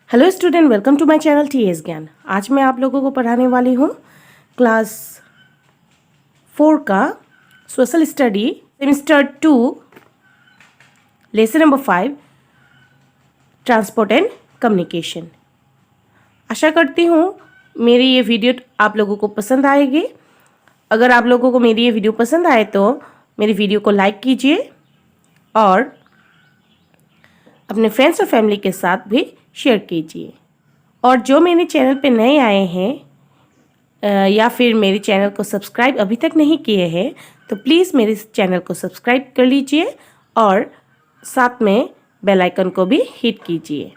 Hello student, welcome to my channel TS Gyan. आज मैं आप लोगों को पढ़ाने वाली हूँ क्लास 4 का social study semester 2 lesson number 5 transport and communication. आशा करती हूँ मेरी ये वीडियो आप लोगों को पसंद आएगी। अगर आप लोगों को मेरी ये वीडियो पसंद आए तो मेरी वीडियो को लाइक कीजिए और अपने फ्रेंड्स और फैमिली के साथ भी शेयर कीजिए। और जो मेरे चैनल पे नए आए हैं या फिर मेरे चैनल को सब्सक्राइब अभी तक नहीं किए हैं तो प्लीज़ मेरे चैनल को सब्सक्राइब कर लीजिए और साथ में बेल आइकन को भी हिट कीजिए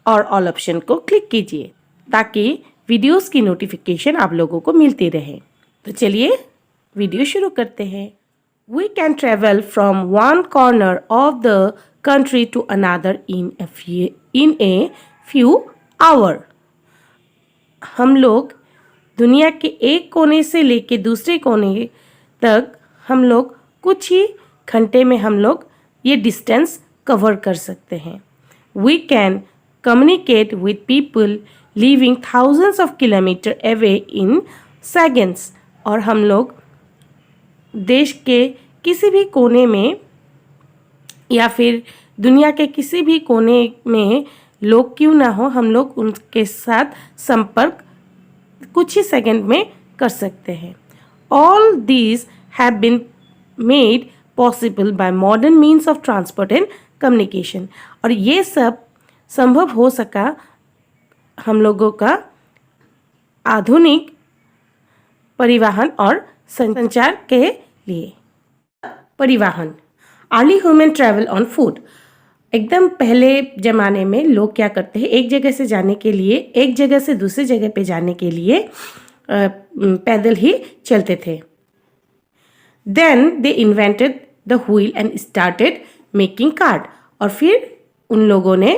और ऑल ऑप्शन को क्लिक कीजिए ताकि वीडियोस की नोटिफिकेशन आप लोगों को मिलती रहे। तो चलिए वीडियो शुरू करते हैं। We can travel from one corner of the country to another in a few hours. हम लोग दुनिया के एक कोने से लेके दूसरे कोने तक हम लोग कुछ ही घंटे में हम लोग ये डिस्टेंस कवर कर सकते हैं। We can communicate with people living thousands of kilometers away in seconds. और हम लोग देश के किसी भी कोने में या फिर दुनिया के किसी भी कोने में लोग क्यों ना हो, हम लोग उनके साथ संपर्क कुछ ही सेकंड में कर सकते हैं। All these have been made possible by modern means of transport and communication. और ये सब संभव हो सका हम लोगों का आधुनिक परिवहन और संचार के लिए। परिवहन, early human travel on foot. एकदम पहले ज़माने में लोग क्या करते हैं, एक जगह से जाने के लिए, एक जगह से दूसरी जगह पे जाने के लिए पैदल ही चलते थे। Then they invented the wheel and started making cart. और फिर उन लोगों ने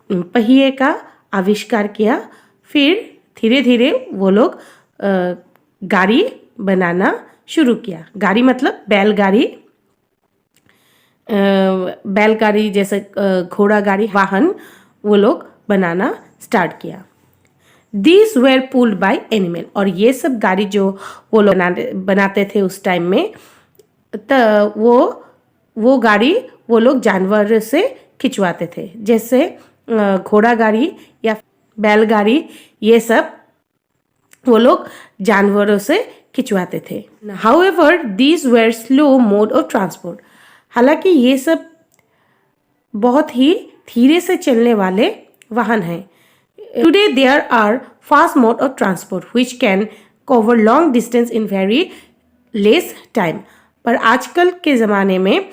पहिए का आविष्कार किया। फिर धीरे धीरे वो लोग गाड़ी बनाना शुरू किया। गाड़ी मतलब बैलगाड़ी जैसे घोड़ा गाड़ी वाहन वो लोग बनाना स्टार्ट किया। These were pulled by animal। और ये सब गाड़ी जो वो लोग बनाते थे उस टाइम में, तो वो गाड़ी वो लोग जानवर से खिंचवाते थे, जैसे घोड़ा गाड़ी या बैलगाड़ी, ये सब वो लोग जानवरों से खिंचवाते थे। However, these were slow mode of transport। हालांकि ये सब बहुत ही धीरे से चलने वाले वाहन हैं। Today there are fast mode of transport which can cover long distance in very less time। पर आजकल के ज़माने में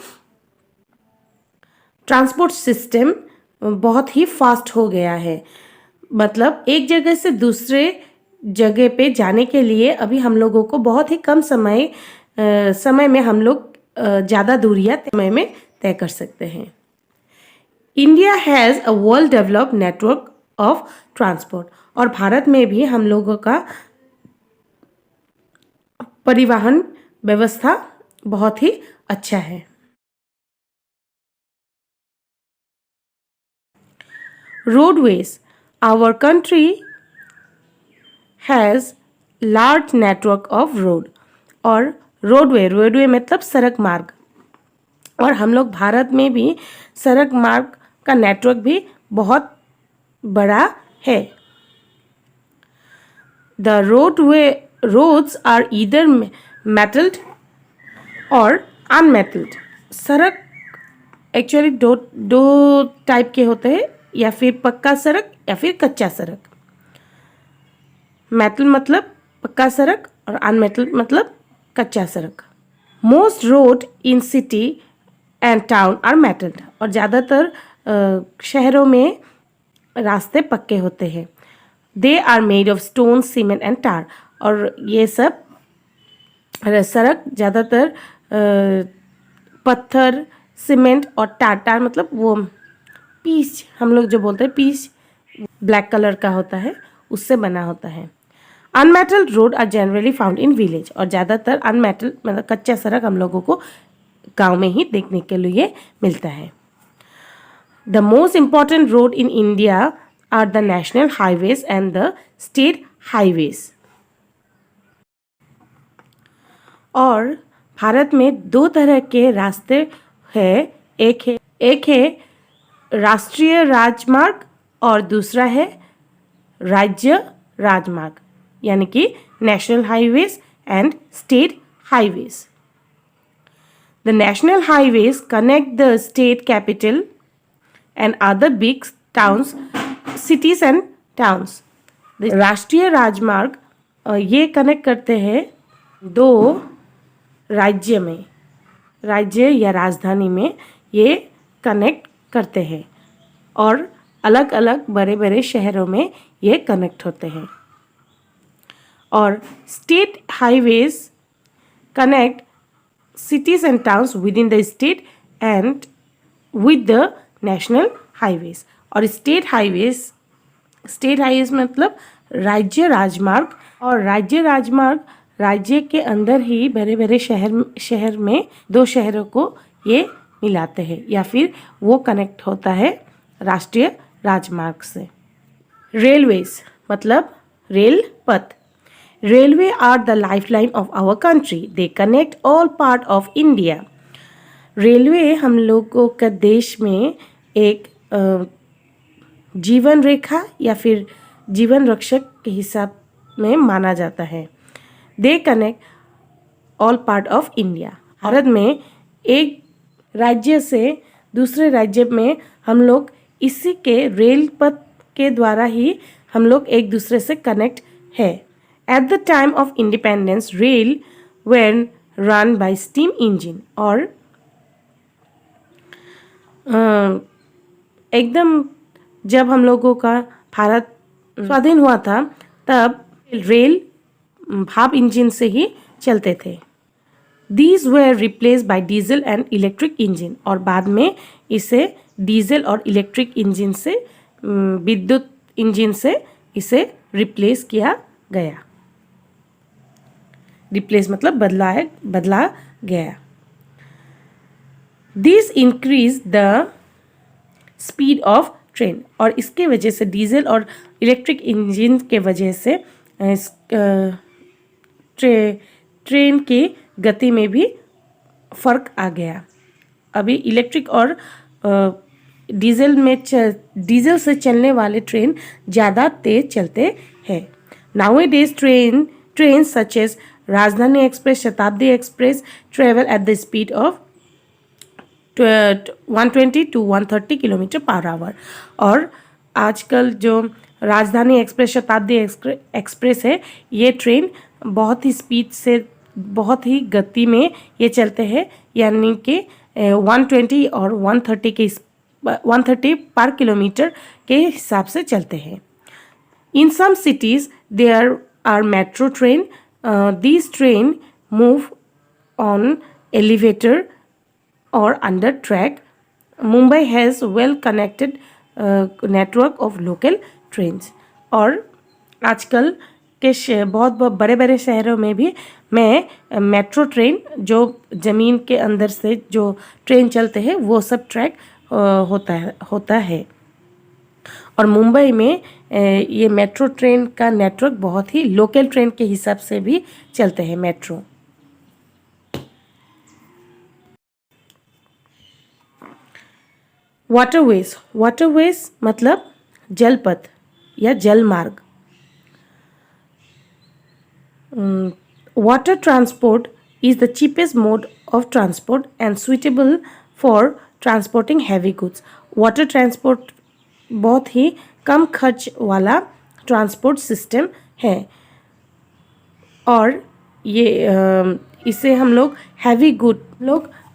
ट्रांसपोर्ट सिस्टम बहुत ही फास्ट हो गया है। मतलब एक जगह से दूसरे जगह पे जाने के लिए अभी हम लोगों को बहुत ही कम समय में हम लोग ज़्यादा दूरियां समय में तय कर सकते हैं। India has a well developed network of transport. और भारत में भी हम लोगों का परिवहन व्यवस्था बहुत ही अच्छा है। Roadways, our country has large network of road. और रोडवे मतलब सड़क मार्ग। और हम लोग भारत में भी सड़क मार्ग का नेटवर्क भी बहुत बड़ा है। The roads are either metalled और अनमेटल्ड। सड़क एक्चुअली दो टाइप के होते हैं, या फिर पक्का सड़क या फिर कच्चा सड़क। मेटल मतलब पक्का सड़क और अनमेटल मतलब कच्चा सड़क। Most road in city and town are metalled. और ज़्यादातर शहरों में रास्ते पक्के होते हैं। They are made of stone, cement and tar. और ये सब सड़क ज़्यादातर पत्थर, सीमेंट और टार मतलब वो पीच, हम लोग जो बोलते हैं पीच, ब्लैक कलर का होता है, उससे बना होता है। Unmetalled road are generally found in village. और ज़्यादातर अनमेटल्ड मतलब कच्चा सड़क हम लोगों को गांव में ही देखने के लिए मिलता है। The most important road in India are the national highways and the state highways. और भारत में दो तरह के रास्ते हैं, एक है राष्ट्रीय राजमार्ग और दूसरा है राज्य राजमार्ग, यानी कि national highways and state highways. The national highways connect the state capital and other big towns, cities and towns. The राष्ट्रीय राजमार्ग ये कनेक्ट करते हैं दो राज्य या राजधानी में ये कनेक्ट करते हैं और अलग अलग बड़े बड़े शहरों में ये कनेक्ट होते हैं. और state highways connect cities and towns within the state and with the national highways. और स्टेट हाईवेज मतलब राज्य राजमार्ग, और राज्य राजमार्ग राज्य के अंदर ही बड़े बड़े शहर में दो शहरों को ये मिलाते हैं या फिर वो कनेक्ट होता है राष्ट्रीय राजमार्ग से. रेलवेज मतलब रेल पथ. Railway are the lifeline of our country. They connect all part of India. Railway हम लोगों का देश में एक जीवन रेखा या फिर जीवन रक्षक के हिसाब में माना जाता है. They connect all part of India. Bharat में एक राज्य से दूसरे राज्य में हम लोग इसी के रेल पथ के द्वारा ही हम लोग एक दूसरे से कनेक्ट है. At the time of independence, rail were run by steam engine. और एकदम जब हम लोगों का भारत स्वाधीन हुआ था तब रेल भाप इंजन से ही चलते थे. These were replaced by diesel and electric engine. और बाद में इसे डीजल और इलेक्ट्रिक इंजन से विद्युत इंजन से इसे रिप्लेस किया गया. रिप्लेस मतलब बदला गया. This increase the speed of train. और इसके वजह से डीजल और इलेक्ट्रिक इंजन के वजह से ट्रेन की गति में भी फ़र्क आ गया. अभी इलेक्ट्रिक और डीजल से चलने वाले ट्रेन ज़्यादा तेज चलते हैं. Nowadays trains such as Rajdhani Express, Shatabdi Express travel at the speed of 120 to 130 kilometre per hour. और आजकल जो राजधानी एक्सप्रेस शताब्दी एक्सप्रेस है ये ट्रेन बहुत ही स्पीड से बहुत ही गति में ये चलते हैं, यानी कि 120 और 130 पर किलोमीटर के हिसाब से चलते हैं. In some cities there are metro train. These train move on elevator or under track. Mumbai has well connected network of local trains. और आजकल के बहुत बड़े बड़े शहरों में भी मैं मेट्रो ट्रेन जो ज़मीन के अंदर से जो ट्रेन चलते हैं वो सब ट्रैक होता है. और मुंबई में ये मेट्रो ट्रेन का नेटवर्क बहुत ही लोकल ट्रेन के हिसाब से भी चलते हैं मेट्रो. वाटरवेज मतलब जलपथ या जलमार्ग. Water transport is the cheapest mode of transport and suitable for transporting heavy goods. Water transport बहुत ही कम खर्च वाला ट्रांसपोर्ट सिस्टम है और ये इसे हम लोग हैवी गुड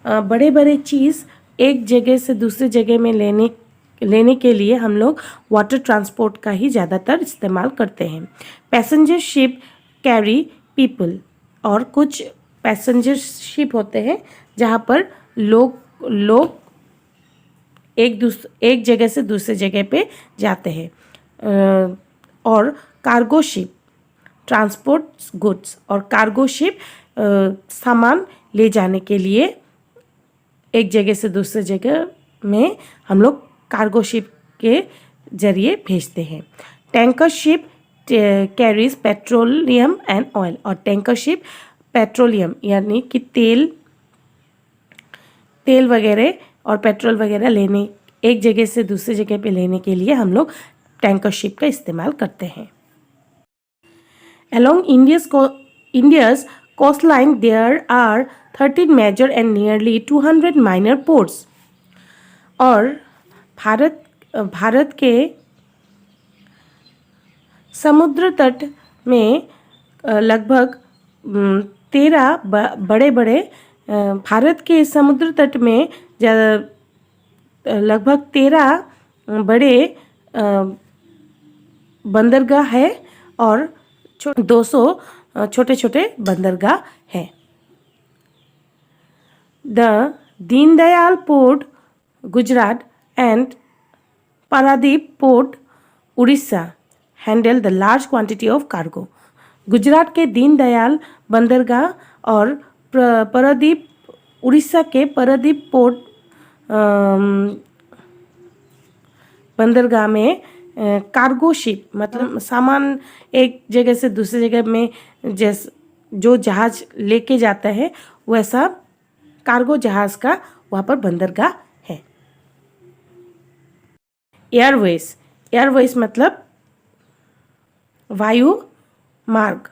बड़े बड़े चीज़ एक जगह से दूसरी जगह में लेने के लिए हम लोग वाटर ट्रांसपोर्ट का ही ज़्यादातर इस्तेमाल करते हैं. Passenger ship carry people. और कुछ पैसेंजर शिप होते हैं जहाँ पर लोग एक जगह से दूसरे जगह पे जाते हैं. और कार्गो शिप ट्रांसपोर्ट गुड्स. और कार्गो शिप सामान ले जाने के लिए एक जगह से दूसरे जगह में हम लोग कार्गो शिप के जरिए भेजते हैं। Tanker ship carries petroleum and oil, और टैंकर शिप पेट्रोलियम यानी कि तेल वगैरह और पेट्रोल वगैरह लेने, एक जगह से दूसरी जगह पे लेने के लिए हम लोग टैंकर शिप का इस्तेमाल करते हैं। Along India's coastline, there are 13 major and nearly 200 minor ports. और भारत के समुद्र तट में लगभग 13 बड़े बड़े भारत के समुद्र तट में लगभग 13 बड़े बंदरगाह है और 200 छोटे छोटे बंदरगाह हैं। The Deendayal port Gujarat and Paradip port Orissa handle the large quantity of cargo. Gujarat के दीनदयाल बंदरगाह और पारादीप, उड़ीसा के पारादीप पोर्ट बंदरगाह में कार्गो शिप मतलब सामान एक जगह से दूसरी जगह में जो जहाज लेके जाता है वैसा कार्गो जहाज का वहाँ पर बंदरगाह है। एयरवेज मतलब वायु मार्ग।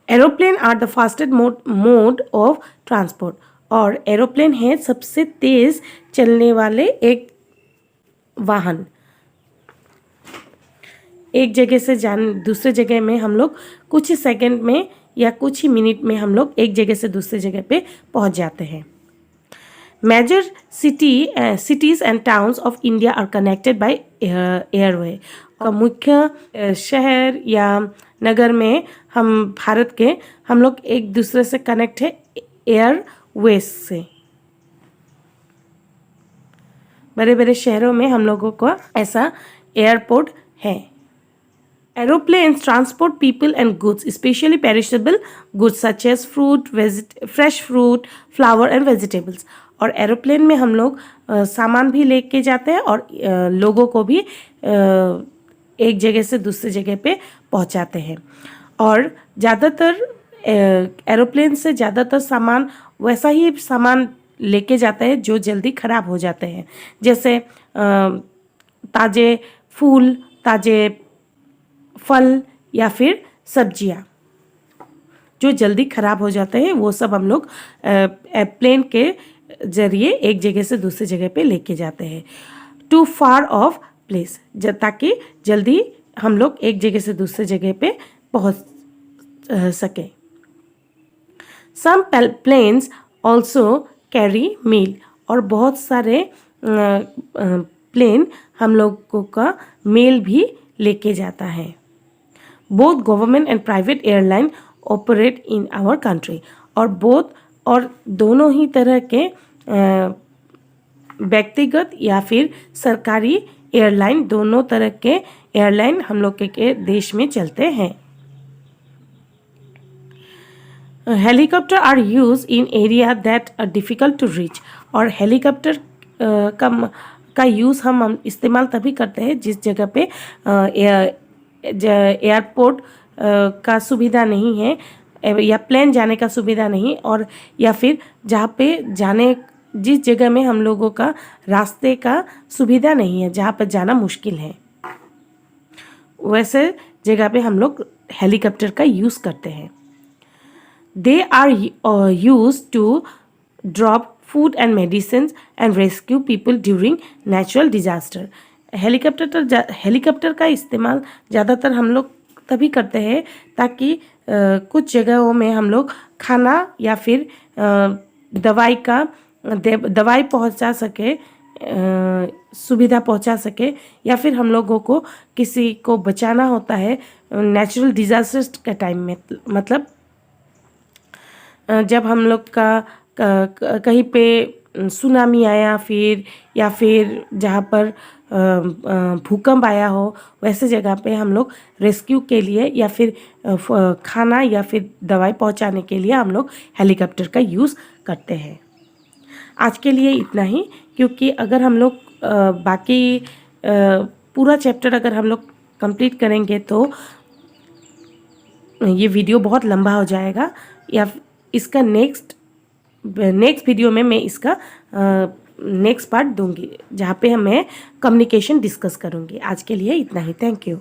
Aeroplane are the fastest mode of transport, और एरोप्लेन है सबसे तेज चलने वाले एक वाहन। एक जगह से दूसरे जगह में हम लोग कुछ ही सेकंड में या कुछ ही मिनट में हम लोग एक जगह से दूसरे जगह पे पहुंच जाते हैं। Major cities and towns of India are connected by airway। और मुख्य शहर या नगर में भारत के हम लोग एक दूसरे से कनेक्ट है एयरवेज से। बड़े बड़े शहरों में हम लोगों को ऐसा एयरपोर्ट है। Aeroplanes transport people and goods, especially perishable goods such as fruit, fresh fruit, flower and vegetables। और एरोप्लेन में हम लोग सामान भी लेके जाते हैं और लोगों को भी एक जगह से दूसरी जगह पे पहुंचाते हैं। और ज़्यादातर एरोप्लेन से ज़्यादातर सामान वैसा ही सामान लेके जाता है जो जल्दी ख़राब हो जाते हैं, जैसे ताज़े फूल, ताज़े फल या फिर सब्जियां जो जल्दी ख़राब हो जाते हैं, वो सब हम लोग प्लेन के ज़रिए एक जगह से दूसरी जगह पे लेके जाते हैं। टू फार ऑफ प्लेस, ताकि जल्दी हम लोग एक जगह से दूसरी जगह पे पहुंच सकें। सम प्लेन्स ऑल्सो कैरी मील, और बहुत सारे प्लेन हम लोगों का मेल भी लेके जाता है। Both government and private airline operate in our country, और दोनों ही तरह के व्यक्तिगत या फिर सरकारी एयरलाइन, दोनों तरह के एयरलाइन हम लोग के देश में चलते हैं। Helicopter are use in area that are difficult to reach, और हेलीकॉप्टर का यूज़ हम इस्तेमाल तभी करते हैं जिस जगह पे एयरपोर्ट का सुविधा नहीं है या प्लेन जाने का सुविधा नहीं, और या फिर जहाँ पे जिस जगह में हम लोगों का रास्ते का सुविधा नहीं है, जहाँ पर जाना मुश्किल है, वैसे जगह पे हम लोग हेलीकॉप्टर का यूज़ करते हैं। They are use to drop food and medicine and rescue people during natural disaster. Helicopter का इस्तेमाल ज़्यादातर हम लोग तभी करते हैं ताकि कुछ जगहों में हम लोग खाना या फिर दवाई पहुंचा सके, सुविधा पहुंचा सके, या फिर हम लोगों को किसी को बचाना होता है नेचुरल डिजास्टर्स के टाइम में। मतलब जब हम लोग का कहीं पे सुनामी आया या फिर जहाँ पर भूकंप आया हो, वैसे जगह पे हम लोग रेस्क्यू के लिए या फिर खाना या फिर दवाई पहुंचाने के लिए हम लोग हेलीकॉप्टर का यूज़ करते हैं। आज के लिए इतना ही, क्योंकि अगर हम लोग बाकी पूरा चैप्टर अगर हम लोग कंप्लीट करेंगे तो ये वीडियो बहुत लंबा हो जाएगा, या इसका नेक्स्ट वीडियो में मैं इसका नेक्स्ट पार्ट दूंगी, जहाँ पे मैं कम्युनिकेशन डिस्कस करूँगी। आज के लिए इतना ही। Thank you.